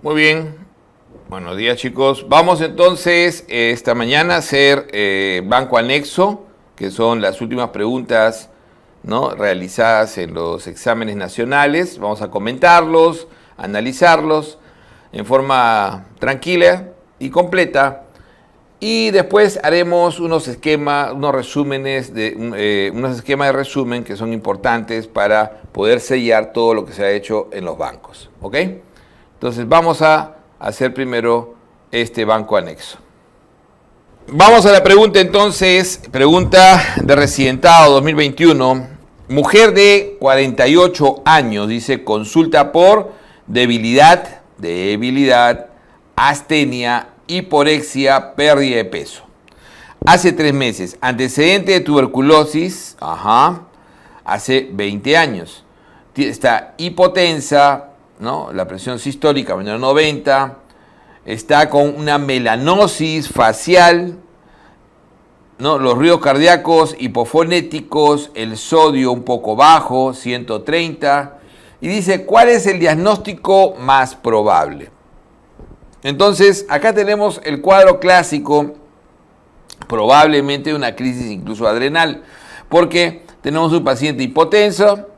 Muy bien. Buenos días, chicos. Vamos entonces esta mañana a hacer banco anexo, que son las últimas preguntas, ¿no?, realizadas en los exámenes nacionales. Vamos a comentarlos, analizarlos en forma tranquila y completa. Y después haremos unos esquemas, unos resúmenes, unos esquemas de resumen que son importantes para poder sellar todo lo que se ha hecho en los bancos. ¿Ok? Entonces vamos a hacer primero este banco anexo. Vamos a la pregunta entonces, pregunta de residentado 2021. Mujer de 48 años, dice, consulta por debilidad, astenia, hiporexia, pérdida de peso. Hace 3 meses, antecedente de tuberculosis, hace 20 años. Está hipotensa, ¿no?, la presión sistólica menor a 90, está con una melanosis facial, ¿no?, los ruidos cardíacos hipofonéticos, el sodio un poco bajo, 130, y dice, ¿cuál es el diagnóstico más probable? Entonces, acá tenemos el cuadro clásico, probablemente una crisis incluso adrenal, porque tenemos un paciente hipotenso,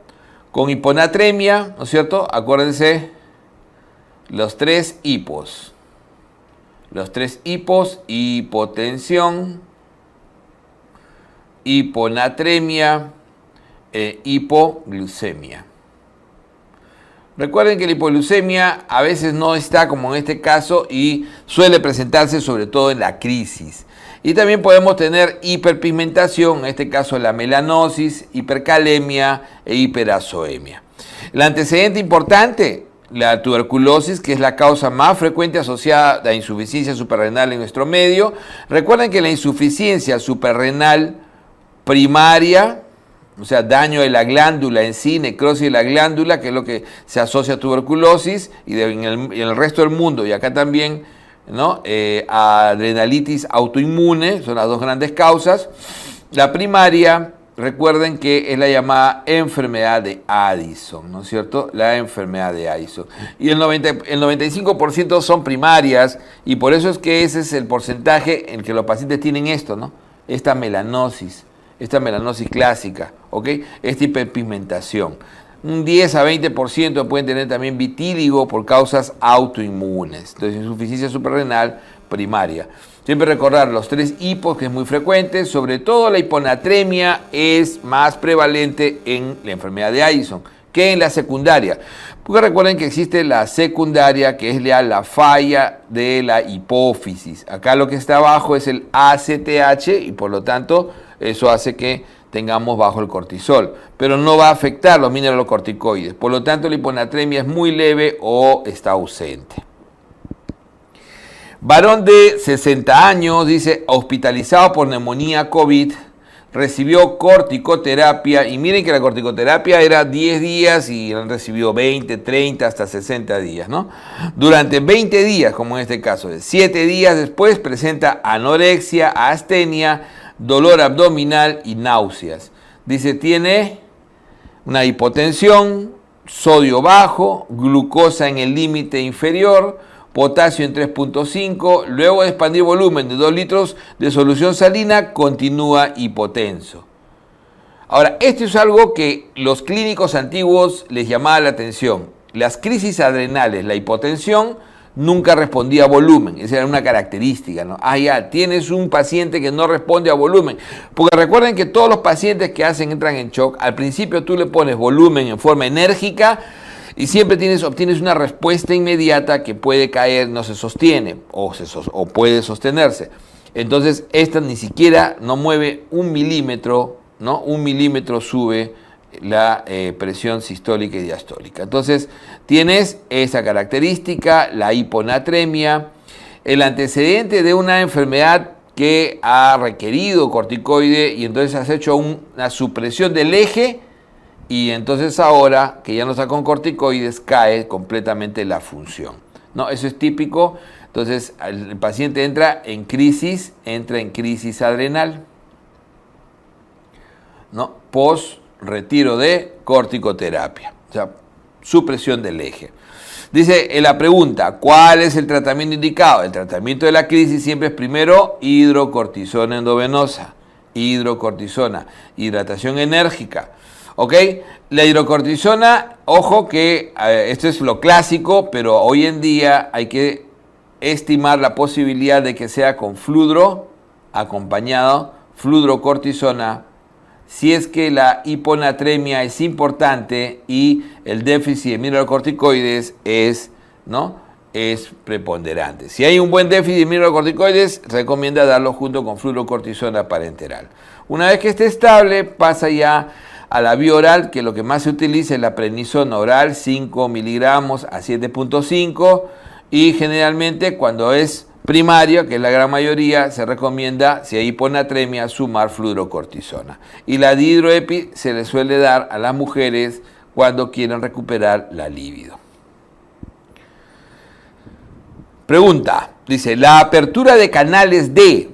con hiponatremia, ¿no es cierto? Acuérdense, los 3 hipos. Los 3 hipos, hipotensión, hiponatremia e hipoglucemia. Recuerden que la hipoglucemia a veces no está como en este caso y suele presentarse sobre todo en la crisis. Y también podemos tener hiperpigmentación, en este caso la melanosis, hipercalemia e hiperazoemia. El antecedente importante, la tuberculosis, que es la causa más frecuente asociada a la insuficiencia suprarrenal en nuestro medio. Recuerden que la insuficiencia suprarrenal primaria, o sea, daño de la glándula en sí, necrosis de la glándula, que es lo que se asocia a tuberculosis, y en el resto del mundo, y acá también, ¿no?, adrenalitis autoinmune, son las 2 grandes causas. La primaria, recuerden que es la llamada enfermedad de Addison, ¿no es cierto? La enfermedad de Addison. Y el 95% son primarias, y por eso es que ese es el porcentaje en que los pacientes tienen esto, ¿no? Esta melanosis clásica, ¿ok? Esta hiperpigmentación. Un 10 a 20% pueden tener también vitíligo por causas autoinmunes. Entonces, insuficiencia suprarrenal primaria. Siempre recordar los 3 hipos, que es muy frecuente, sobre todo la hiponatremia es más prevalente en la enfermedad de Addison que en la secundaria. Porque recuerden que existe la secundaria, que es la falla de la hipófisis. Acá lo que está abajo es el ACTH y por lo tanto eso hace que tengamos bajo el cortisol, pero no va a afectar los mineralocorticoides. Por lo tanto, la hiponatremia es muy leve o está ausente. Varón de 60 años, dice, hospitalizado por neumonía COVID, recibió corticoterapia, y miren que la corticoterapia era 10 días y han recibido 20, 30, hasta 60 días, ¿no? Durante 20 días, como en este caso, 7 días después presenta anorexia, astenia, dolor abdominal y náuseas. Dice, tiene una hipotensión, sodio bajo, glucosa en el límite inferior, potasio en 3.5, luego de expandir volumen de 2 litros de solución salina, continúa hipotenso. Ahora, esto es algo que los clínicos antiguos les llamaba la atención. Las crisis adrenales, la hipotensión, nunca respondía a volumen. Esa era una característica, ¿no? Ya, tienes un paciente que no responde a volumen. Porque recuerden que todos los pacientes que entran en shock, al principio tú le pones volumen en forma enérgica y siempre obtienes una respuesta inmediata que puede caer, no se sostiene o puede sostenerse. Entonces, esta ni siquiera no mueve 1 milímetro, ¿no? 1 milímetro sube la presión sistólica y diastólica. Entonces, tienes esa característica, la hiponatremia, el antecedente de una enfermedad que ha requerido corticoide y entonces has hecho una supresión del eje y entonces ahora que ya no está con corticoides cae completamente la función, ¿no? Eso es típico. Entonces, el paciente entra en crisis adrenal, ¿no? Post retiro de corticoterapia. O sea, supresión del eje. Dice en la pregunta, ¿cuál es el tratamiento indicado? El tratamiento de la crisis siempre es primero hidrocortisona endovenosa, hidrocortisona, hidratación enérgica. ¿Ok? La hidrocortisona, ojo que esto es lo clásico, pero hoy en día hay que estimar la posibilidad de que sea con fludro acompañado, fludrocortisona, si es que la hiponatremia es importante y el déficit de mineralocorticoides es preponderante. Si hay un buen déficit de mineralocorticoides, recomienda darlo junto con fludrocortisona parenteral. Una vez que esté estable, pasa ya a la vía oral, que lo que más se utiliza es la prednisona oral, 5 miligramos a 7.5, y generalmente cuando es primaria, que es la gran mayoría, se recomienda, si hay hiponatremia, sumar fludrocortisona. Y la dihidroepi se le suele dar a las mujeres cuando quieren recuperar la libido. Pregunta, dice, la apertura de canales D,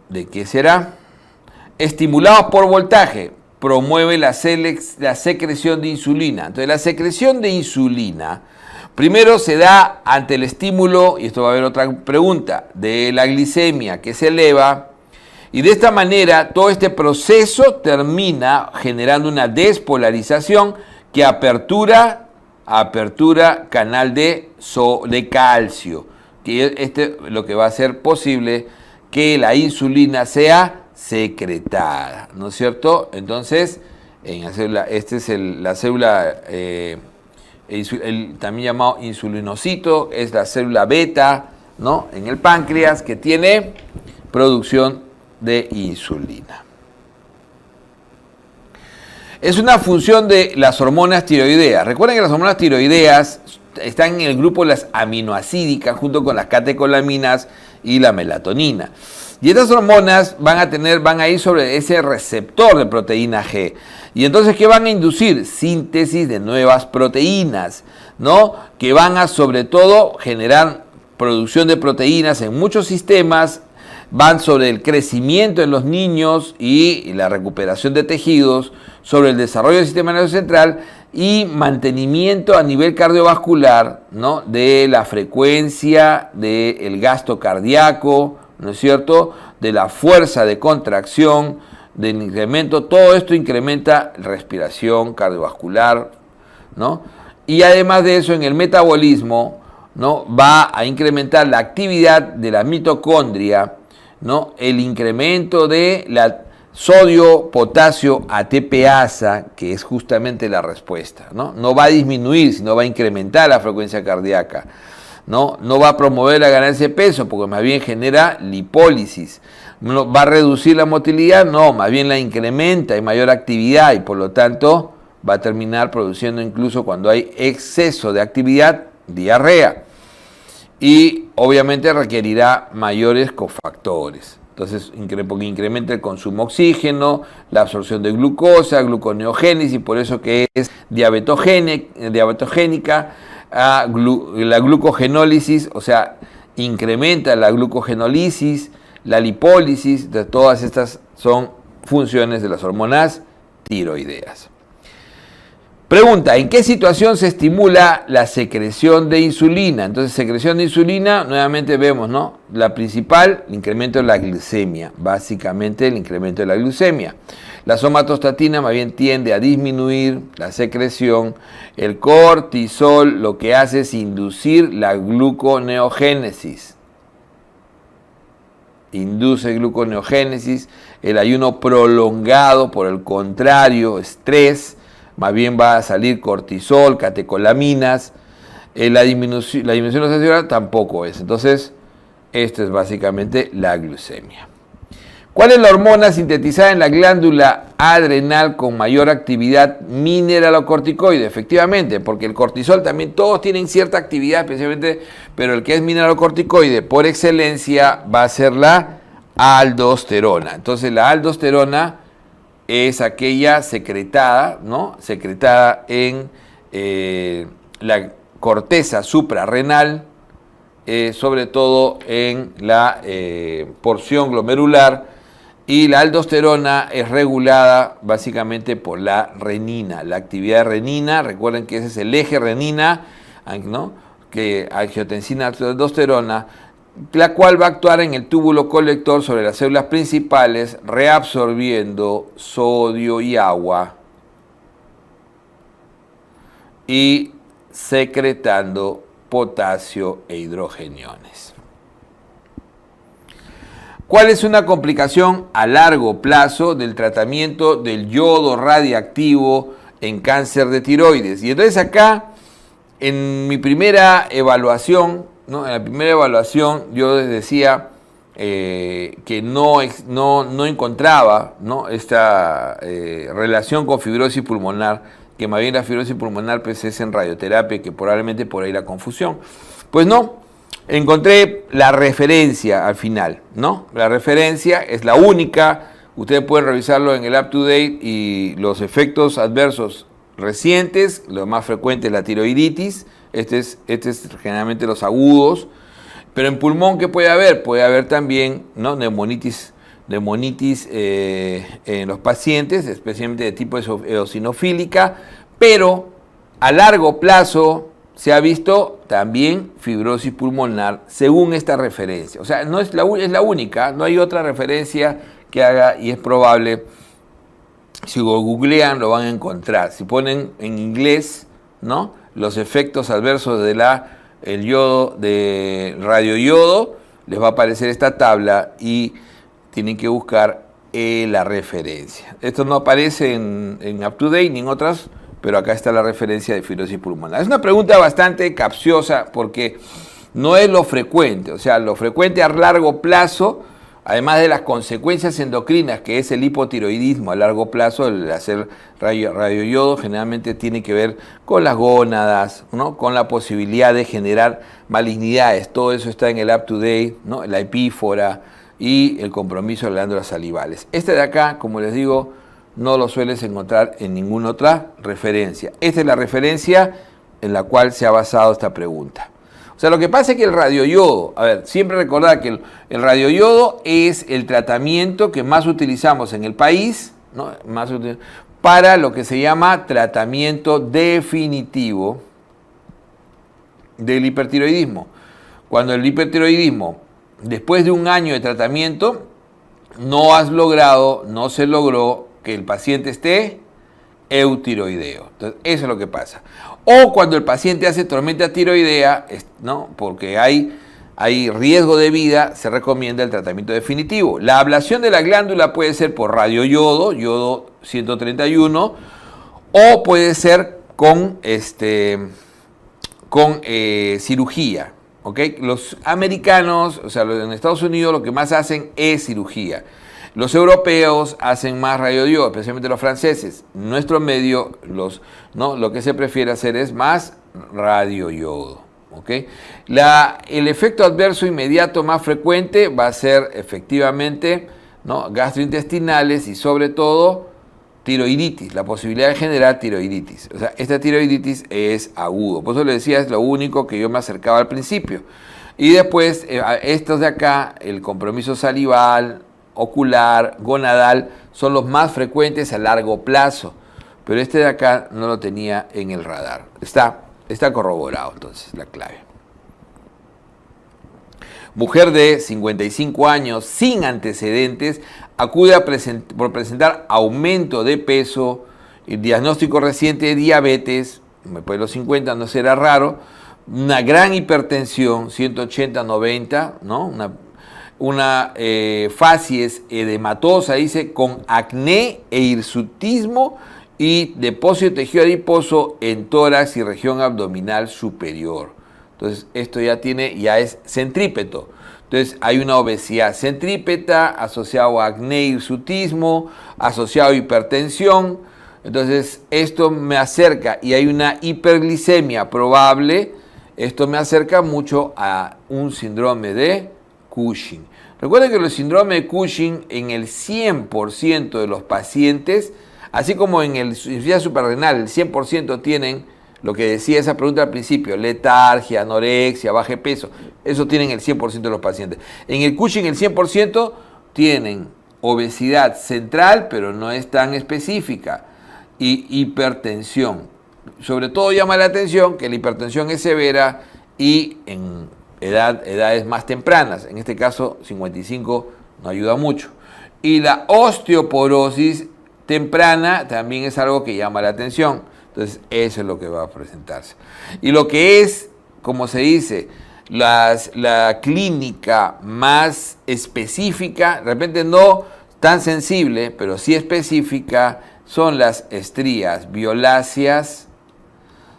¿de qué será? Estimulados por voltaje, promueve la secreción de insulina. Entonces, la secreción de insulina primero se da ante el estímulo, y esto va a haber otra pregunta, de la glicemia que se eleva, y de esta manera todo este proceso termina generando una despolarización que apertura canal de calcio, que lo que va a hacer posible que la insulina sea secretada, ¿no es cierto? Entonces, en la célula, la célula también llamado insulinocito, es la célula beta, ¿no? En el páncreas, que tiene producción de insulina. Es una función de las hormonas tiroideas. Recuerden que las hormonas tiroideas están en el grupo de las aminoacídicas junto con las catecolaminas y la melatonina. Y estas hormonas van a ir sobre ese receptor de proteína G. Y entonces, ¿qué van a inducir? Síntesis de nuevas proteínas, ¿no? Que van a, sobre todo, generar producción de proteínas en muchos sistemas, van sobre el crecimiento en los niños y la recuperación de tejidos, sobre el desarrollo del sistema nervioso central y mantenimiento a nivel cardiovascular, ¿no? De la frecuencia del gasto cardíaco, ¿no es cierto?, de la fuerza de contracción, del incremento. Todo esto incrementa respiración cardiovascular, ¿no? Y además de eso, en el metabolismo, ¿no?, va a incrementar la actividad de la mitocondria, ¿no?, el incremento de la sodio, potasio, ATPasa, que es justamente la respuesta, ¿no? No va a disminuir, sino va a incrementar la frecuencia cardíaca. No va a promover la ganancia de peso, porque más bien genera lipólisis. No, ¿va a reducir la motilidad? No, más bien la incrementa, hay mayor actividad y por lo tanto va a terminar produciendo, incluso cuando hay exceso de actividad, diarrea. Y obviamente requerirá mayores cofactores. Entonces, porque incrementa el consumo de oxígeno, la absorción de glucosa, gluconeogénesis, por eso que es diabetogénica. La glucogenólisis, o sea, incrementa la glucogenólisis, la lipólisis. De todas estas son funciones de las hormonas tiroideas. Pregunta, ¿en qué situación se estimula la secreción de insulina? Entonces, secreción de insulina, nuevamente vemos, ¿no? La principal, el incremento de la glicemia, básicamente el incremento de la glucemia. La somatostatina más bien tiende a disminuir la secreción. El cortisol lo que hace es inducir la gluconeogénesis. Induce gluconeogénesis. El ayuno prolongado, por el contrario, estrés, más bien va a salir cortisol, catecolaminas. La disminución de la saciedad tampoco es. Entonces, esto es básicamente la glucemia. ¿Cuál es la hormona sintetizada en la glándula adrenal con mayor actividad mineralocorticoide? Efectivamente, porque el cortisol también, todos tienen cierta actividad, especialmente, pero el que es mineralocorticoide por excelencia va a ser la aldosterona. Entonces, la aldosterona es aquella secretada, ¿no? Secretada en la corteza suprarrenal, sobre todo en la porción glomerular, Y la aldosterona es regulada básicamente por la renina, la actividad de renina. Recuerden que ese es el eje renina, ¿no? Que angiotensina, aldosterona, la cual va a actuar en el túbulo colector sobre las células principales, reabsorbiendo sodio y agua y secretando potasio e hidrogeniones. ¿Cuál es una complicación a largo plazo del tratamiento del yodo radiactivo en cáncer de tiroides? Y entonces acá, en mi primera evaluación, ¿no? En la primera evaluación yo les decía que no encontraba, ¿no? esta relación con fibrosis pulmonar, que más bien la fibrosis pulmonar pues, es en radioterapia, que probablemente por ahí la confusión. Pues no. Encontré la referencia al final, ¿no? La referencia es la única, ustedes pueden revisarlo en el UpToDate y los efectos adversos recientes, lo más frecuente es la tiroiditis, este es generalmente los agudos, pero en pulmón, ¿qué puede haber? Puede haber también, ¿no? neumonitis en los pacientes, especialmente de tipo eosinofílica, pero a largo plazo se ha visto también fibrosis pulmonar según esta referencia. O sea, no es la única, no hay otra referencia que haga y es probable, si lo googlean lo van a encontrar. Si ponen en inglés, ¿no? los efectos adversos de el yodo, de radioyodo, les va a aparecer esta tabla y tienen que buscar la referencia. Esto no aparece en UpToDate ni en otras, pero acá está la referencia de fibrosis pulmonar. Es una pregunta bastante capciosa porque no es lo frecuente, o sea, lo frecuente a largo plazo, además de las consecuencias endocrinas, que es el hipotiroidismo a largo plazo, el hacer radioyodo generalmente tiene que ver con las gónadas, ¿no? con la posibilidad de generar malignidades, todo eso está en el UpToDate, ¿no? la epífora y el compromiso de las glándulas salivales. Este de acá, como les digo, no lo sueles encontrar en ninguna otra referencia. Esta es la referencia en la cual se ha basado esta pregunta. O sea, lo que pasa es que el radioyodo, a ver, siempre recordar que el radioyodo es el tratamiento que más utilizamos en el país, ¿no? Para lo que se llama tratamiento definitivo del hipertiroidismo. Cuando el hipertiroidismo, después de un año de tratamiento, no se logró que el paciente esté eutiroideo. Entonces, eso es lo que pasa. O cuando el paciente hace tormenta tiroidea, ¿no? porque hay riesgo de vida, se recomienda el tratamiento definitivo. La ablación de la glándula puede ser por radioyodo, yodo 131, o puede ser con cirugía. ¿Okay? Los americanos, o sea, en Estados Unidos lo que más hacen es cirugía. Los europeos hacen más radioyodo, especialmente los franceses. En nuestro medio, lo que se prefiere hacer es más radioyodo. ¿Okay? El efecto adverso inmediato más frecuente va a ser efectivamente, ¿no? gastrointestinales y sobre todo tiroiditis, la posibilidad de generar tiroiditis. O sea, esta tiroiditis es agudo. Por eso le decía, es lo único que yo me acercaba al principio. Y después, estos de acá, el compromiso salival, ocular, gonadal, son los más frecuentes a largo plazo. Pero este de acá no lo tenía en el radar. Está corroborado entonces la clave. Mujer de 55 años sin antecedentes acude por presentar aumento de peso, el diagnóstico reciente de diabetes, después de los 50 no será raro, una gran hipertensión, 180-90, ¿no? Una facies edematosa, dice, con acné e hirsutismo y depósito de tejido adiposo en tórax y región abdominal superior. Entonces, esto ya es centrípeto. Entonces, hay una obesidad centrípeta asociado a acné, hirsutismo, asociado a hipertensión. Entonces, esto me acerca, y hay una hiperglicemia probable, esto me acerca mucho a un síndrome de Cushing. Recuerden que el síndrome de Cushing en el 100% de los pacientes, así como en el insuficiencia suprarrenal, el 100% tienen lo que decía esa pregunta al principio, letargia, anorexia, bajo peso, eso tienen el 100% de los pacientes. En el Cushing el 100% tienen obesidad central, pero no es tan específica, y hipertensión. Sobre todo llama la atención que la hipertensión es severa y en edades más tempranas, en este caso 55 no ayuda mucho. Y la osteoporosis temprana también es algo que llama la atención. Entonces eso es lo que va a presentarse. Y lo que es, como se dice, la clínica más específica, de repente no tan sensible, pero sí específica, son las estrías violáceas,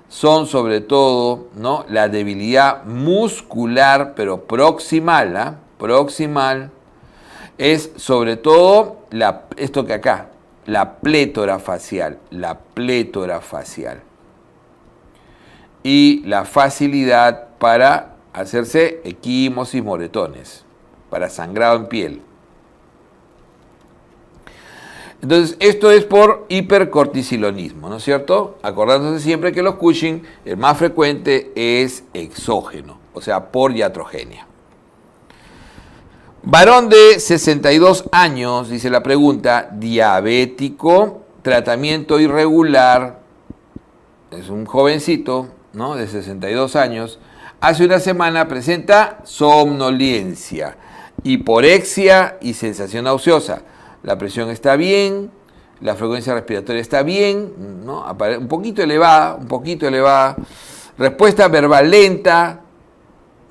son sobre todo, ¿no?, la debilidad muscular, pero proximal, proximal, es sobre todo esto que acá, la plétora facial, y la facilidad para hacerse equimosis, moretones, para sangrado en piel. Entonces, esto es por hipercortisilonismo, ¿no es cierto? Acordándose siempre que los Cushing, el más frecuente es exógeno, o sea, por iatrogenia. Varón de 62 años, dice la pregunta, diabético, tratamiento irregular, es un jovencito, ¿no?, de 62 años, hace una semana presenta somnolencia, hiporexia y sensación nauseosa. La presión está bien, la frecuencia respiratoria está bien, ¿no?, un poquito elevada, respuesta verbal lenta,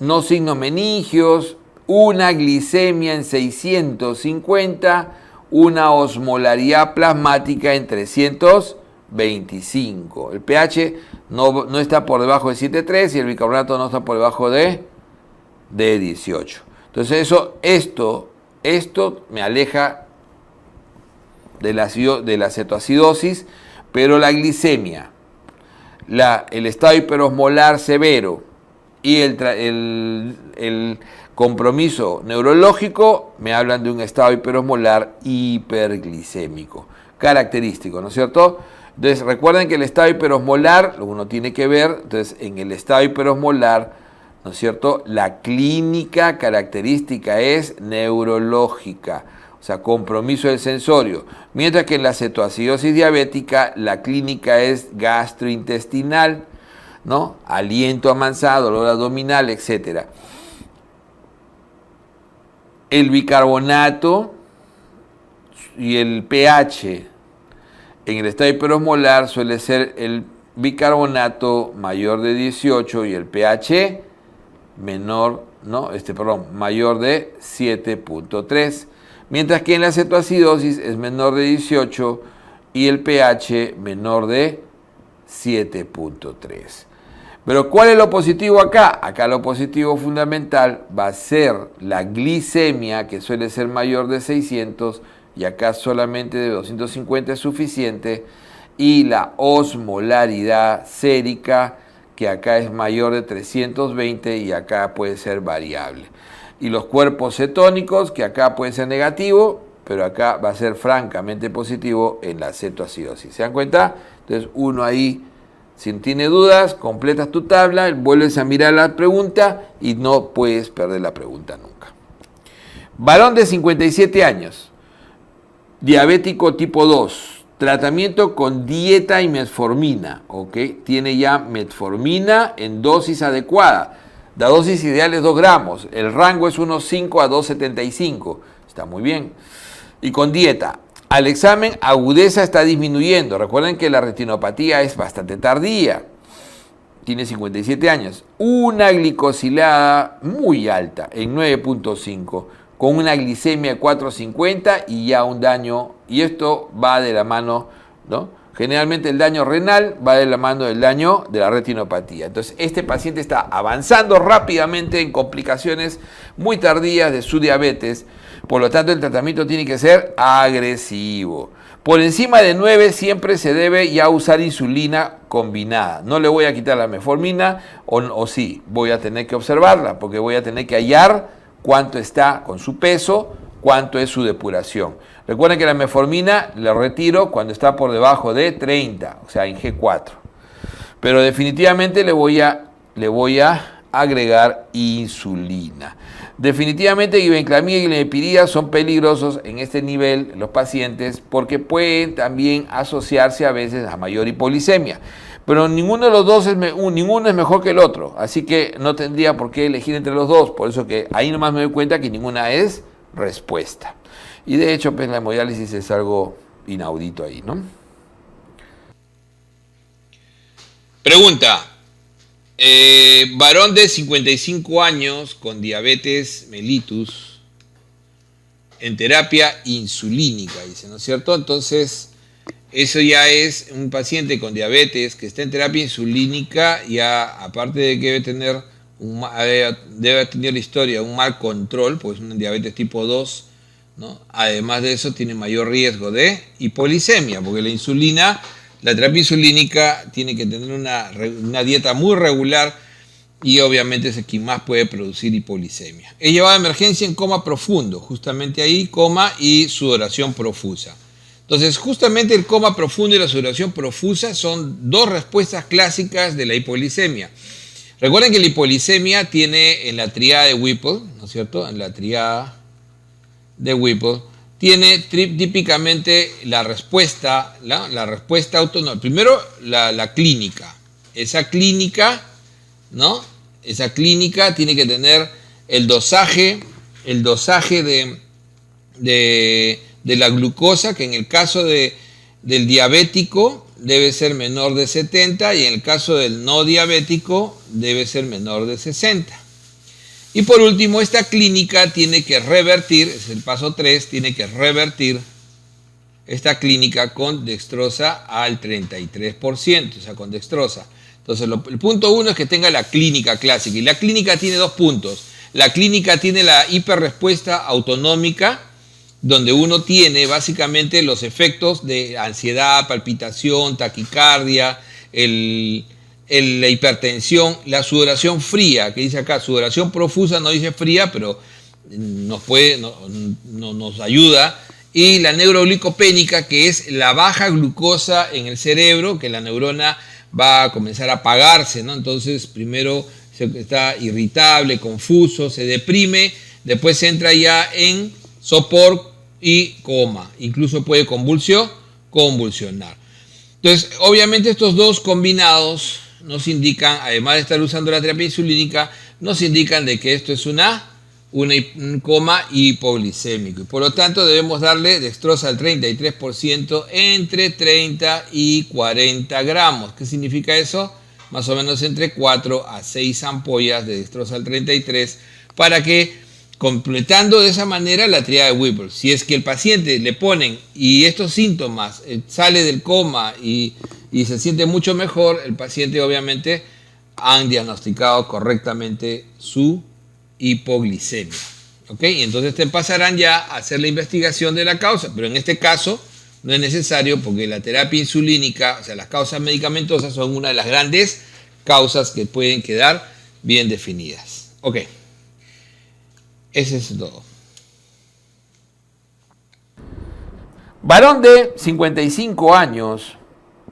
no signos meningios, una glicemia en 650, una osmolaridad plasmática en 325. El pH no está por debajo de 7,3 y el bicarbonato no está por debajo de 18. Entonces esto me aleja de la cetoacidosis, pero la glicemia, el estado hiperosmolar severo y el compromiso neurológico me hablan de un estado hiperosmolar hiperglicémico, característico, ¿no es cierto? Entonces recuerden que el estado hiperosmolar, uno tiene que ver, entonces en el estado hiperosmolar, ¿no es cierto?, la clínica característica es neurológica, o sea, compromiso del sensorio, mientras que en la cetoacidosis diabética la clínica es gastrointestinal, ¿no?, aliento amansado, dolor abdominal, etc. El bicarbonato y el pH en el estado hiperosmolar suele ser el bicarbonato mayor de 18 y el pH mayor de 7,3, mientras que en la cetoacidosis es menor de 18 y el pH menor de 7,3. Pero ¿cuál es lo positivo acá? Acá lo positivo fundamental va a ser la glicemia, que suele ser mayor de 600, y acá solamente de 250 es suficiente, y la osmolaridad sérica, que acá es mayor de 320 y acá puede ser variable. Y los cuerpos cetónicos, que acá puede ser negativo, pero acá va a ser francamente positivo en la cetoacidosis. ¿Se dan cuenta? Entonces uno ahí, si tiene dudas, completas tu tabla, vuelves a mirar la pregunta y no puedes perder la pregunta nunca. Varón de 57 años, diabético tipo 2, tratamiento con dieta y metformina, ¿ok? Tiene ya metformina en dosis adecuada. La dosis ideal es 2 gramos, el rango es 1,5 a 2,75, está muy bien. Y con dieta. Al examen, agudeza está disminuyendo. Recuerden que la retinopatía es bastante tardía. Tiene 57 años. Una glicosilada muy alta, en 9,5, con una glicemia de 4,50 y ya un daño. Y esto va de la mano, ¿no? Generalmente el daño renal va de la mano del daño de la retinopatía. Entonces, este paciente está avanzando rápidamente en complicaciones muy tardías de su diabetes. Por lo tanto, el tratamiento tiene que ser agresivo. Por encima de 9 siempre se debe ya usar insulina combinada. No le voy a quitar la metformina o sí, voy a tener que observarla porque voy a tener que hallar cuánto está con su peso, cuánto es su depuración. Recuerden que la metformina la retiro cuando está por debajo de 30, o sea, en G4. Pero definitivamente le voy a agregar insulina. Definitivamente glibenclamida y glibepiridina son peligrosos en este nivel los pacientes porque pueden también asociarse a veces a mayor hipoglicemia. Pero ninguno de los dos ninguno es mejor que el otro, así que no tendría por qué elegir entre los dos. Por eso que ahí nomás me doy cuenta que ninguna es respuesta. Y de hecho, pues la hemodiálisis es algo inaudito ahí, ¿no? Pregunta. Varón de 55 años con diabetes mellitus en terapia insulínica, dice, ¿no es cierto? Entonces, eso ya es un paciente con diabetes que está en terapia insulínica, ya aparte de que debe tener la historia, un mal control, pues un diabetes tipo 2, ¿no? Además de eso tiene mayor riesgo de hipoglicemia, porque la terapia insulínica tiene que tener una dieta muy regular y obviamente es el que más puede producir hipoglicemia. Es llevado a emergencia en coma profundo, justamente ahí, coma y sudoración profusa. Entonces, justamente el coma profundo y la sudoración profusa son dos respuestas clásicas de la hipoglicemia. Recuerden que la hipoglicemia tiene en la tríada de Whipple, ¿no es cierto? En la tríada de Whipple, tiene típicamente la respuesta autonómica. Primero, la clínica. Esa clínica, ¿no? Esa clínica tiene que tener el dosaje de la glucosa, que en el caso del diabético debe ser menor de 70 y en el caso del no diabético debe ser menor de 60. Y por último, esta clínica tiene que revertir, es el paso 3, tiene que revertir esta clínica con dextrosa al 33%, o sea, con dextrosa. Entonces, el punto 1 es que tenga la clínica clásica. Y la clínica tiene dos puntos. La clínica tiene la hiperrespuesta autonómica, donde uno tiene básicamente los efectos de ansiedad, palpitación, taquicardia, la hipertensión, la sudoración fría, que dice acá, sudoración profusa, no dice fría, pero nos ayuda, y la neuroglicopénica, que es la baja glucosa en el cerebro, que la neurona va a comenzar a apagarse, ¿no? Entonces primero está irritable, confuso, se deprime, después entra ya en sopor y coma, incluso puede convulsionar. Entonces, obviamente estos dos combinados nos indican, además de estar usando la terapia insulínica, nos indican de que esto es un coma hipoglicémico. Y por lo tanto debemos darle dextrosa al 33% entre 30 y 40 gramos. ¿Qué significa eso? Más o menos entre 4 a 6 ampollas de dextrosa al 33 para que, completando de esa manera la tríada de Whipple. Si es que el paciente le ponen y estos síntomas sale del coma y se siente mucho mejor, el paciente obviamente han diagnosticado correctamente su hipoglicemia. ¿Ok? Y entonces te pasarán ya a hacer la investigación de la causa, pero en este caso no es necesario porque la terapia insulínica, o sea, las causas medicamentosas son una de las grandes causas que pueden quedar bien definidas. Ok. Ese es todo. Varón de 55 años,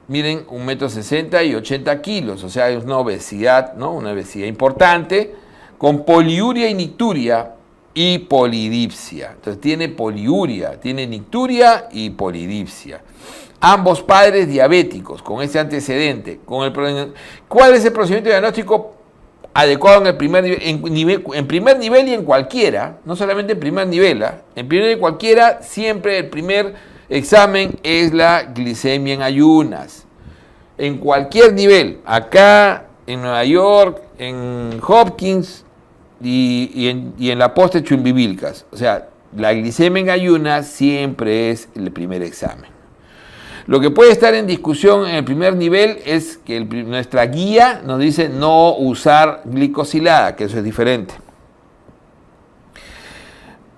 miren, 1,60 m y 80 kilos, o sea, es una obesidad, ¿no? Una obesidad importante, con poliuria y nicturia y polidipsia. Entonces tiene poliuria, tiene nicturia y polidipsia. Ambos padres diabéticos, con ese antecedente. ¿Cuál es el procedimiento diagnóstico adecuado en el primer nivel y en cualquiera? No solamente en primer nivel, en primer y cualquiera, siempre el primer examen es la glicemia en ayunas. En cualquier nivel, acá en Nueva York, en Hopkins y en la poste Chumbivilcas. O sea, la glicemia en ayunas siempre es el primer examen. Lo que puede estar en discusión en el primer nivel es que nuestra guía nos dice no usar glicosilada, que eso es diferente.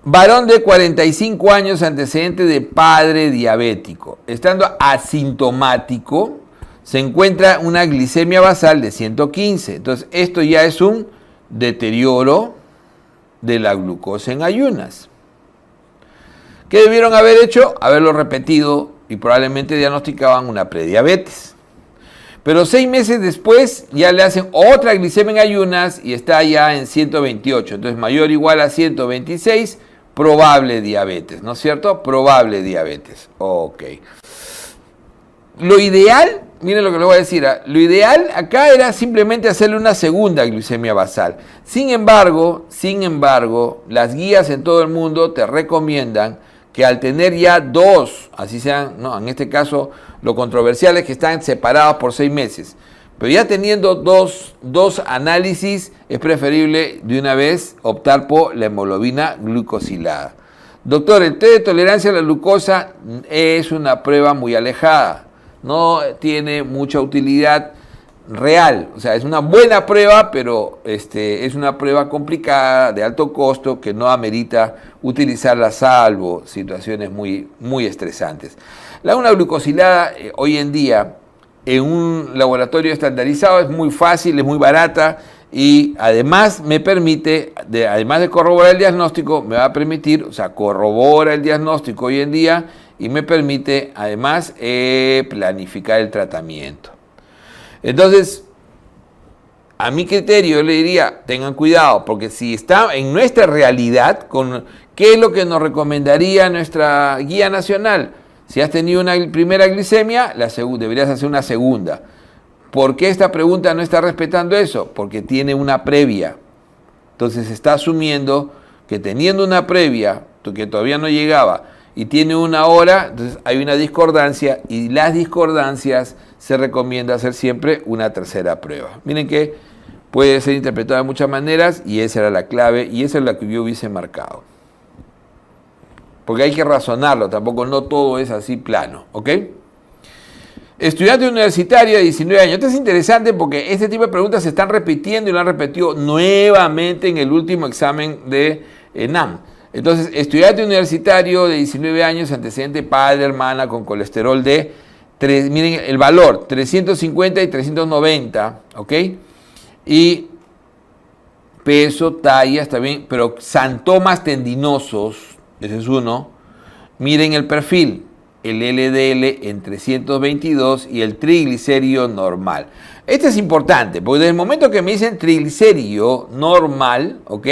Varón de 45 años, antecedente de padre diabético. Estando asintomático, se encuentra una glicemia basal de 115. Entonces, esto ya es un deterioro de la glucosa en ayunas. ¿Qué debieron haber hecho? Haberlo repetido y probablemente diagnosticaban una prediabetes. Pero 6 meses después ya le hacen otra glicemia en ayunas y está ya en 128. Entonces mayor o igual a 126, probable diabetes, ¿no es cierto? Probable diabetes. Ok. Lo ideal, miren lo que les voy a decir, lo ideal acá era simplemente hacerle una segunda glicemia basal. Sin embargo, las guías en todo el mundo te recomiendan que al tener ya dos, así sean, no, en este caso lo controversial es que están separados por 6 meses, pero ya teniendo dos análisis es preferible de una vez optar por la hemoglobina glucosilada. Doctor, el test de tolerancia a la glucosa es una prueba muy alejada, no tiene mucha utilidad real, o sea, es una buena prueba, pero es una prueba complicada, de alto costo, que no amerita utilizarla salvo situaciones muy, muy estresantes. La una glucosilada hoy en día en un laboratorio estandarizado es muy fácil, es muy barata y además me permite, además de corroborar el diagnóstico, me va a permitir, o sea, corrobora el diagnóstico hoy en día y me permite además planificar el tratamiento. Entonces, a mi criterio yo le diría, tengan cuidado, porque si está en nuestra realidad, ¿qué es lo que nos recomendaría nuestra guía nacional? Si has tenido una primera glicemia, deberías hacer una segunda. ¿Por qué esta pregunta no está respetando eso? Porque tiene una previa. Entonces está asumiendo que teniendo una previa, que todavía no llegaba, y tiene una hora, entonces hay una discordancia, y las discordancias se recomienda hacer siempre una tercera prueba. Miren que puede ser interpretada de muchas maneras y esa era la clave y esa es la que yo hubiese marcado. Porque hay que razonarlo, tampoco no todo es así plano, ¿ok? Estudiante universitario de 19 años. Esto es interesante porque este tipo de preguntas se están repitiendo y lo han repetido nuevamente en el último examen de ENAM. Entonces, estudiante universitario de 19 años, antecedente padre, hermana, con colesterol de, miren el valor, 350 y 390, ¿ok? Y peso, talla, está bien, pero santomas tendinosos, ese es uno. Miren el perfil, el LDL en 322 y el triglicérido normal. Este es importante, porque desde el momento que me dicen triglicérido normal, ¿ok?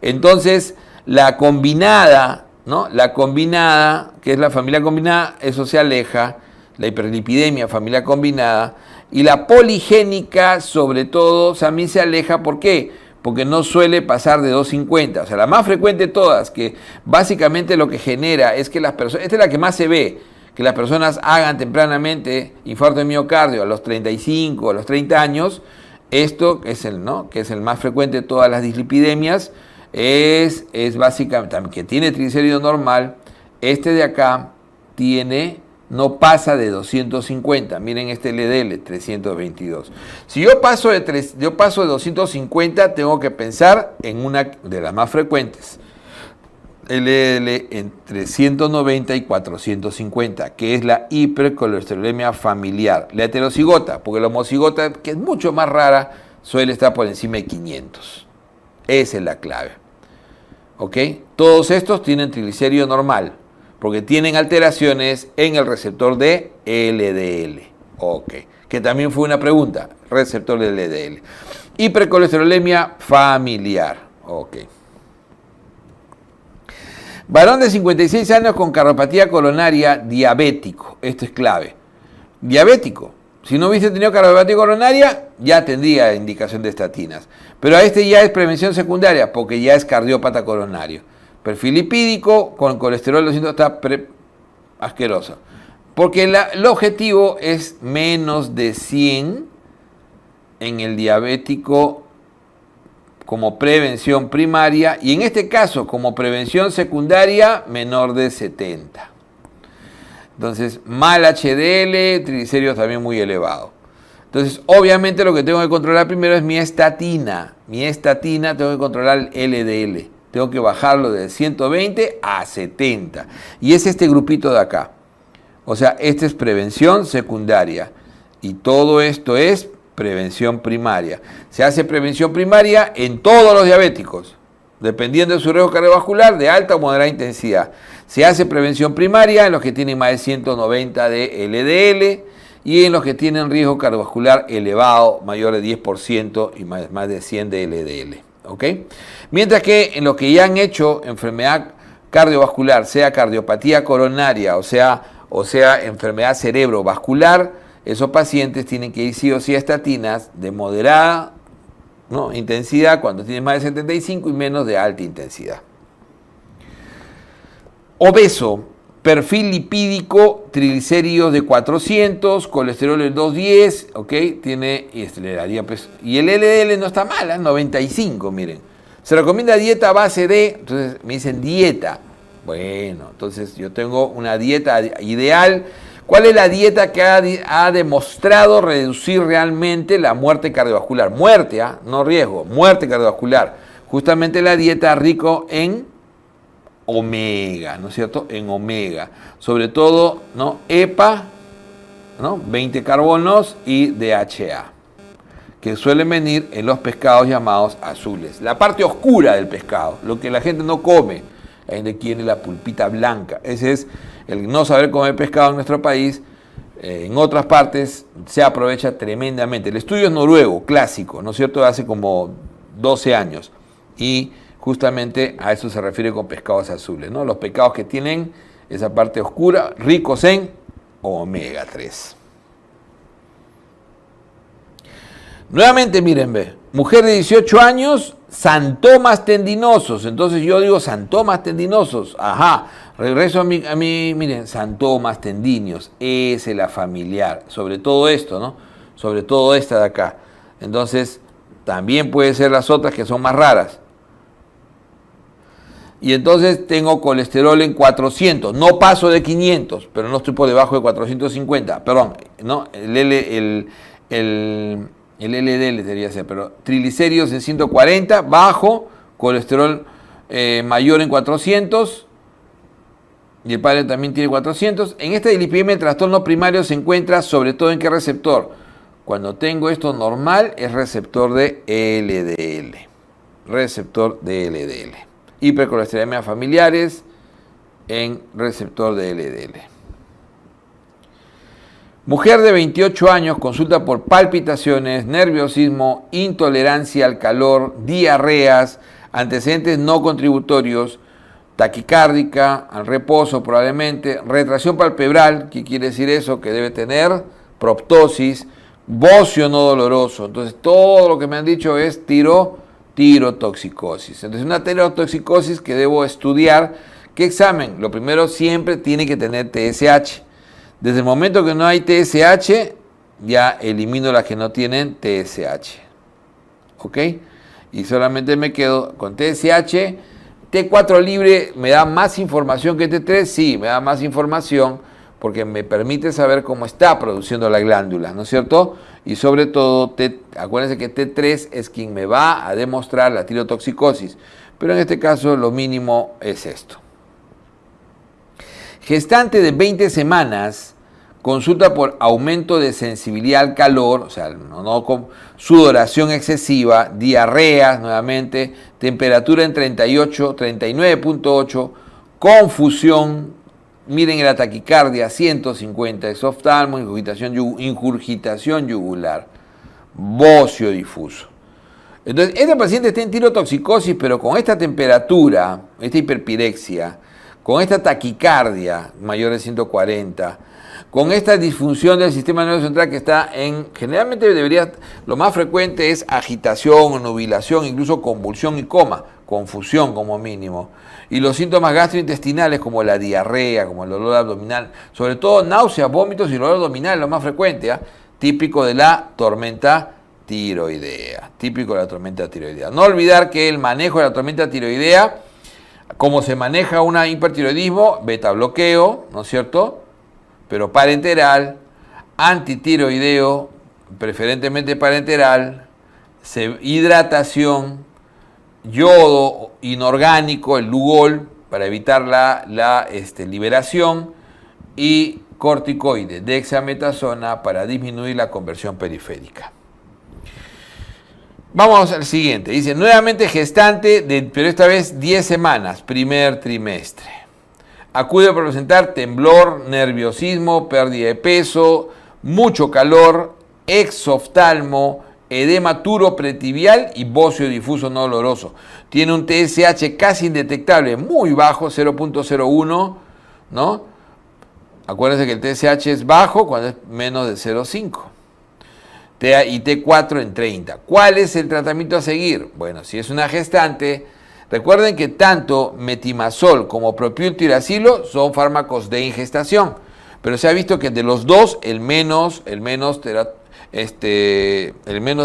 Entonces, la combinada, ¿no? La combinada, que es la familia combinada, eso se aleja, la hiperlipidemia, familia combinada, y la poligénica, sobre todo, también se aleja. ¿Por qué? Porque no suele pasar de 250. O sea, la más frecuente de todas, que básicamente lo que genera es que las personas, esta es la que más se ve, que las personas hagan tempranamente infarto de miocardio a los 35, a los 30 años. Esto es ¿no? Que es el más frecuente de todas las dislipidemias. Es básicamente, que tiene triglicérido normal, este de acá no pasa de 250, miren este LDL, 322. Si yo paso de 250, tengo que pensar en una de las más frecuentes, LDL entre 190 y 450, que es la hipercolesterolemia familiar, la heterocigota, porque la homocigota, que es mucho más rara, suele estar por encima de 500. Esa es la clave. ¿Ok? Todos estos tienen triglicérido normal, porque tienen alteraciones en el receptor de LDL. Ok. Que también fue una pregunta, receptor de LDL. Hipercolesterolemia familiar. Ok. Varón de 56 años con cardiopatía coronaria, diabético. Esto es clave. Diabético. Si no hubiese tenido cardiopatía coronaria, ya tendría indicación de estatinas. Pero a este ya es prevención secundaria, porque ya es cardiópata coronario. Perfil lipídico, con colesterol 200 está asqueroso. Porque el objetivo es menos de 100 en el diabético como prevención primaria. Y en este caso, como prevención secundaria, menor de 70. Entonces, mal HDL, triglicéridos también muy elevado. Entonces, obviamente lo que tengo que controlar primero es mi estatina. Mi estatina tengo que controlar el LDL. Tengo que bajarlo de 120 a 70. Y es este grupito de acá. O sea, esta es prevención secundaria. Y todo esto es prevención primaria. Se hace prevención primaria en todos los diabéticos, dependiendo de su riesgo cardiovascular, de alta o moderada intensidad. Se hace prevención primaria en los que tienen más de 190 de LDL y en los que tienen riesgo cardiovascular elevado, mayor de 10% y más de 100 de LDL. ¿Ok? Mientras que en los que ya han hecho enfermedad cardiovascular, sea cardiopatía coronaria o sea enfermedad cerebrovascular, esos pacientes tienen que ir sí o sí a estatinas de moderada, ¿no?, intensidad cuando tienen más de 75 y menos de alta intensidad. Obeso, perfil lipídico, triglicéridos de 400, colesterol de 210, ¿ok? Tiene, y el LDL no está mal, 95, miren. Se recomienda dieta a base de, entonces me dicen dieta. Bueno, entonces yo tengo una dieta ideal. ¿Cuál es la dieta que ha demostrado reducir realmente la muerte cardiovascular? Muerte, no riesgo, muerte cardiovascular. Justamente la dieta rico en omega, ¿no es cierto? En omega. Sobre todo, ¿no?, EPA, ¿no?, 20 carbonos y DHA, que suelen venir en los pescados llamados azules. La parte oscura del pescado, lo que la gente no come, la gente quiere la pulpita blanca. Ese es el no saber comer pescado en nuestro país. En otras partes se aprovecha tremendamente. El estudio es noruego, clásico, ¿no es cierto?, de hace como 12 años. Y justamente a eso se refiere con pescados azules, ¿no? Los pescados que tienen esa parte oscura, ricos en omega 3. Nuevamente, miren, ve, mujer de 18 años, santomas tendinosos. Entonces yo digo santomas tendinosos. Ajá, regreso a mi miren, santomas tendinios. Esa es la familiar. Sobre todo esto, ¿no? Sobre todo esta de acá. Entonces, también puede ser las otras que son más raras. Y entonces tengo colesterol en 400. No paso de 500, pero no estoy por debajo de 450. Perdón, ¿no? El LDL debería ser, pero triglicéridos en 140, bajo, colesterol mayor en 400, y el padre también tiene 400. En esta dislipidemia el trastorno primario se encuentra sobre todo en qué receptor. Cuando tengo esto normal es receptor de LDL. Receptor de LDL. Hipercolesterolemia familiares en receptor de LDL. Mujer de 28 años consulta por palpitaciones, nerviosismo, intolerancia al calor, diarreas, antecedentes no contributorios, taquicárdica, al reposo probablemente, retracción palpebral, ¿qué quiere decir eso? Que debe tener proptosis, bocio no doloroso. Entonces todo lo que me han dicho es tirotoxicosis. Entonces una tirotoxicosis que debo estudiar. ¿Qué examen? Lo primero, siempre tiene que tener TSH. Desde el momento que no hay TSH, ya elimino las que no tienen TSH. ¿Ok? Y solamente me quedo con TSH. T4 libre me da más información que T3. Sí, me da más información porque me permite saber cómo está produciendo la glándula, ¿no es cierto? Y sobre todo, acuérdense que T3 es quien me va a demostrar la tirotoxicosis. Pero en este caso, lo mínimo es esto. Gestante de 20 semanas consulta por aumento de sensibilidad al calor, o sea, con sudoración excesiva, diarreas nuevamente, temperatura en 38, 39.8, confusión, miren la taquicardia, 150, exoftalmo, ingurgitación yugular, bocio difuso. Entonces, este paciente está en tirotoxicosis, pero con esta temperatura, esta hiperpirexia, con esta taquicardia mayor de 140, con esta disfunción del sistema nervioso central que está generalmente lo más frecuente es agitación o nubilación, incluso convulsión y coma, confusión como mínimo. Y los síntomas gastrointestinales como la diarrea, como el dolor abdominal, sobre todo náuseas, vómitos y dolor abdominal, lo más frecuente, típico de la tormenta tiroidea. Típico de la tormenta tiroidea. No olvidar que el manejo de la tormenta tiroidea, como se maneja un hipertiroidismo, beta bloqueo, ¿no es cierto? Pero parenteral, antitiroideo, preferentemente parenteral, hidratación, yodo inorgánico, el Lugol, para evitar la liberación, y corticoide, dexametasona, para disminuir la conversión periférica. Vamos al siguiente. Dice, nuevamente gestante, pero esta vez 10 semanas, primer trimestre. Acude a presentar temblor, nerviosismo, pérdida de peso, mucho calor, exoftalmo, edema turopretibial y bocio difuso no doloroso. Tiene un TSH casi indetectable, muy bajo, 0.01, ¿no? Acuérdense que el TSH es bajo cuando es menos de 0.5. Y T4 en 30. ¿Cuál es el tratamiento a seguir? Bueno, si es una gestante, recuerden que tanto metimazol como propiltiracilo son fármacos de ingestación, pero se ha visto que de los dos el menos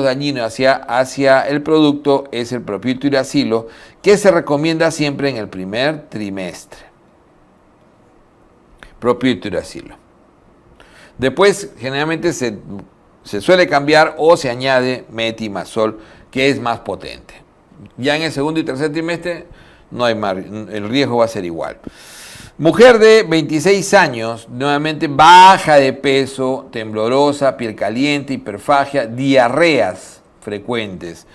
dañino hacia el producto es el propiltiracilo, que se recomienda siempre en el primer trimestre. Propiltiracilo. Después generalmente se suele cambiar o se añade metimazol, que es más potente. Ya en el segundo y tercer trimestre no hay más, el riesgo va a ser igual. Mujer de 26 años, nuevamente baja de peso, temblorosa, piel caliente, hiperfagia, diarreas frecuentes,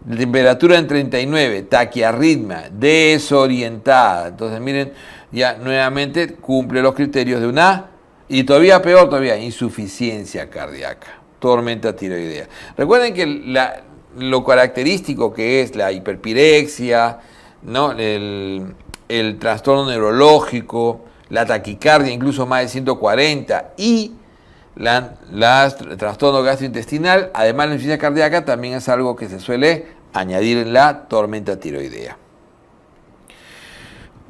temperatura en 39, taquiarritmia, desorientada. Entonces miren, ya nuevamente cumple los criterios de una, y todavía peor todavía, insuficiencia cardíaca, tormenta tiroidea. Recuerden que lo característico que es la hiperpirexia, ¿no? El trastorno neurológico, la taquicardia incluso más de 140 y el trastorno gastrointestinal, además la insuficiencia cardíaca, también es algo que se suele añadir en la tormenta tiroidea.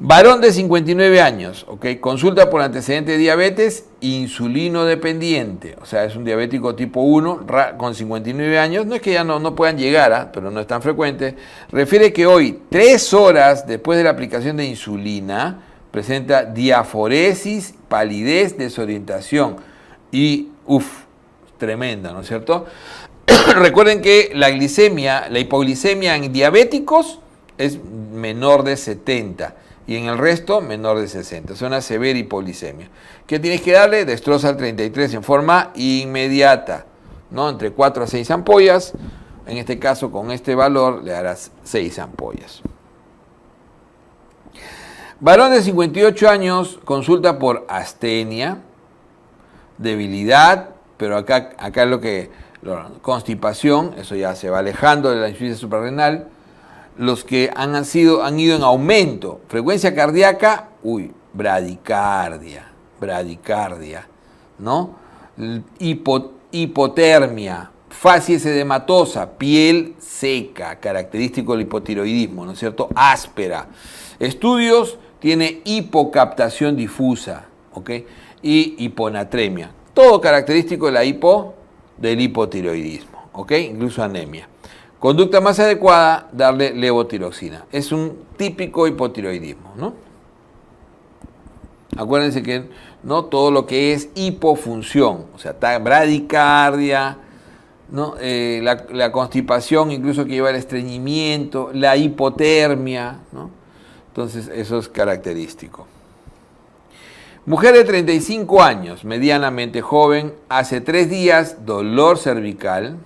Varón de 59 años, ¿okay? Consulta por antecedente de diabetes, insulino dependiente, o sea, es un diabético tipo 1 con 59 años, no es que ya no puedan llegar, pero no es tan frecuente. Refiere que hoy, 3 horas después de la aplicación de insulina, presenta diaforesis, palidez, desorientación y, tremenda, ¿no es cierto? Recuerden que la hipoglicemia en diabéticos es menor de 70. Y en el resto, menor de 60. Es una severa hipoglicemia. ¿Qué tienes que darle? Destroza 33 en forma inmediata, ¿no? Entre 4 a 6 ampollas. En este caso, con este valor, le darás 6 ampollas. Varón de 58 años, consulta por astenia, debilidad, pero acá es constipación, eso ya se va alejando de la insuficiencia suprarrenal. Los que han ido en aumento, frecuencia cardíaca, bradicardia, ¿no? Hipotermia, facies edematosa, piel seca, característico del hipotiroidismo, ¿no es cierto? Áspera. Estudios, tiene hipocaptación difusa, ¿ok? Y hiponatremia. Todo característico del hipotiroidismo, ¿ok? Incluso anemia. Conducta más adecuada, darle levotiroxina. Es un típico hipotiroidismo, ¿no? Acuérdense que no todo lo que es hipofunción, o sea, bradicardia, ¿no? La constipación incluso que lleva al estreñimiento, la hipotermia, ¿no? Entonces eso es característico. Mujer de 35 años, medianamente joven, hace 3 días dolor cervical,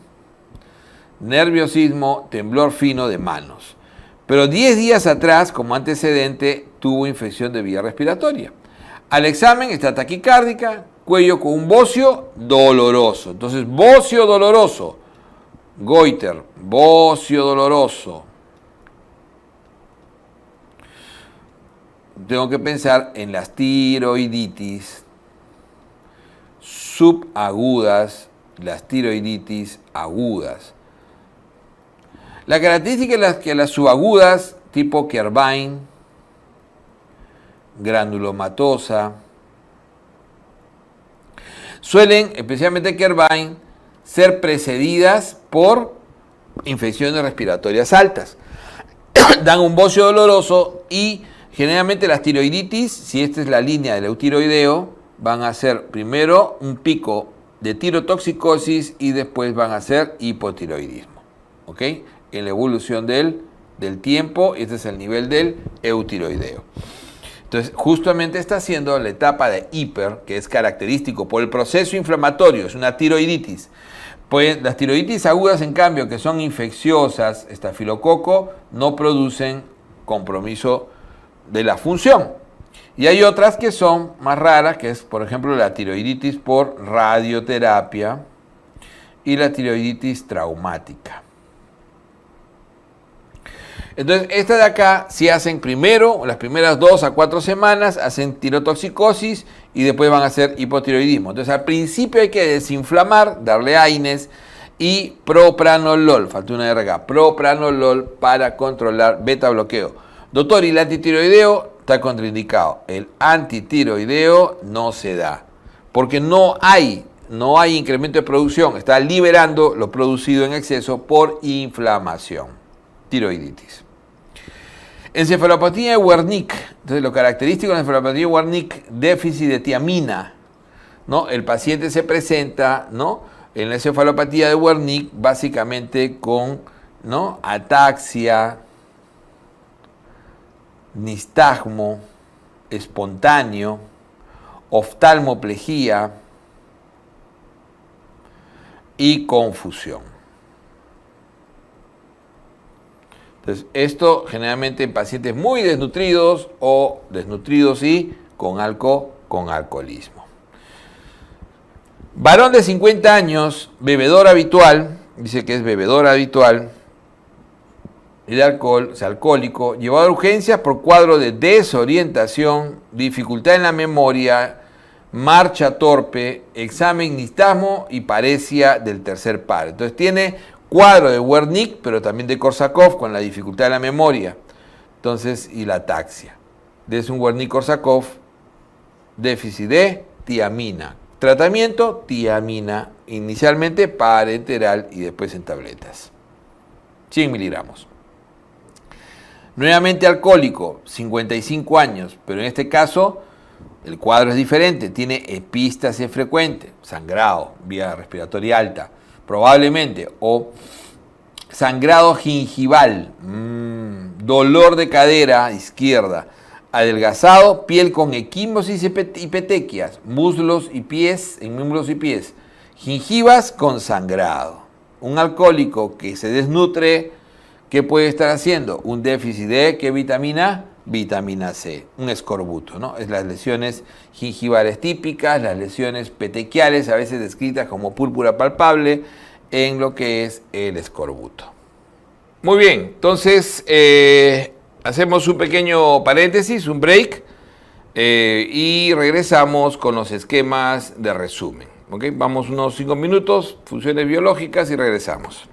nerviosismo, temblor fino de manos. Pero 10 días atrás, como antecedente, tuvo infección de vía respiratoria. Al examen está taquicárdica, cuello con un bocio doloroso. Entonces, bocio doloroso, goiter, bocio doloroso. Tengo que pensar en las tiroiditis subagudas, las tiroiditis agudas. La característica es que las subagudas, tipo Kerbein, granulomatosa, suelen, especialmente Kerbein, ser precedidas por infecciones respiratorias altas. Dan un bocio doloroso y generalmente las tiroiditis, si esta es la línea del eutiroideo, van a ser primero un pico de tirotoxicosis y después van a ser hipotiroidismo. ¿Ok? En la evolución del tiempo, este es el nivel del eutiroideo. Entonces, justamente está haciendo la etapa de hiper, que es característico por el proceso inflamatorio, es una tiroiditis. Pues las tiroiditis agudas, en cambio, que son infecciosas, estafilococo, no producen compromiso de la función. Y hay otras que son más raras, que es, por ejemplo, la tiroiditis por radioterapia y la tiroiditis traumática. Entonces, estas de acá sí hacen primero, las primeras 2 a 4 semanas, hacen tirotoxicosis y después van a hacer hipotiroidismo. Entonces, al principio hay que desinflamar, darle AINES y propranolol, falta una R acá, propranolol para controlar beta bloqueo. Doctor, ¿y el antitiroideo? Está contraindicado. El antitiroideo no se da, porque no hay incremento de producción, está liberando lo producido en exceso por inflamación, tiroiditis. Encefalopatía de Wernicke. Entonces, lo característico de la encefalopatía de Wernicke, déficit de tiamina, ¿no? El paciente se presenta, ¿no?, en la encefalopatía de Wernicke básicamente con, ¿no?, ataxia, nistagmo espontáneo, oftalmoplejía y confusión. Entonces, esto generalmente en pacientes muy desnutridos o desnutridos y con alcoholismo. Varón de 50 años, bebedor habitual, dice que es bebedor habitual de alcohol, o sea, alcohólico, llevado a urgencias por cuadro de desorientación, dificultad en la memoria, marcha torpe, examen nistagmo y paresia del tercer par. Entonces tiene cuadro de Wernicke, pero también de Korsakoff con la dificultad de la memoria. Entonces, y la ataxia. Es un Wernicke-Korsakoff, déficit de tiamina. Tratamiento, tiamina, inicialmente parenteral y después en tabletas. 100 miligramos. Nuevamente alcohólico, 55 años, pero en este caso el cuadro es diferente, tiene epístasis frecuente, sangrado, vía respiratoria alta, probablemente, o sangrado gingival, dolor de cadera izquierda, adelgazado, piel con equimosis y petequias, muslos y pies, en muslos y pies, gingivas con sangrado. Un alcohólico que se desnutre, ¿qué puede estar haciendo? Un déficit de ¿qué vitamina? Vitamina C, un escorbuto, ¿no? Es las lesiones gingivales típicas, las lesiones petequiales, a veces descritas como púrpura palpable, en lo que es el escorbuto. Muy bien, entonces hacemos un pequeño paréntesis, un break, y regresamos con los esquemas de resumen. ¿Okay? Vamos unos 5 minutos, funciones biológicas y regresamos.